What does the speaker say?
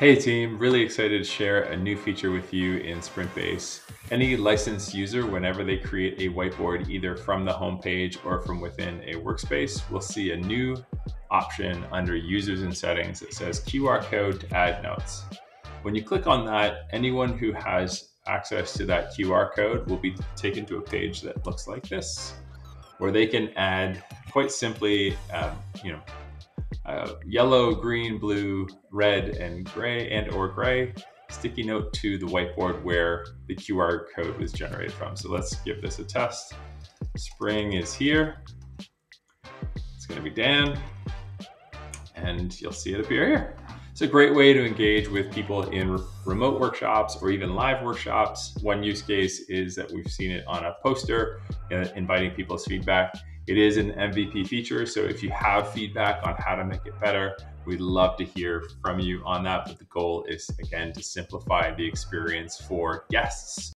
Hey team, really excited to share a new feature with you in sprintbase. Any licensed user, whenever they create a whiteboard, either from the homepage or from within a workspace, will see a new option under users and settings that says QR code to add notes. When you click on that, anyone who has access to that QR code will be taken to a page that looks like this, where they can add quite simply, yellow, green, blue, red, and or gray sticky note to the whiteboard where the QR code was generated from. So let's give this a test. Spring is here. It's going to be Dan, and you'll see it appear here. It's a great way to engage with people in remote workshops or even live workshops. One use case is that we've seen it on a poster, inviting people's feedback. It is an MVP feature, so if you have feedback on how to make it better, we'd love to hear from you on that. But the goal is, again, to simplify the experience for guests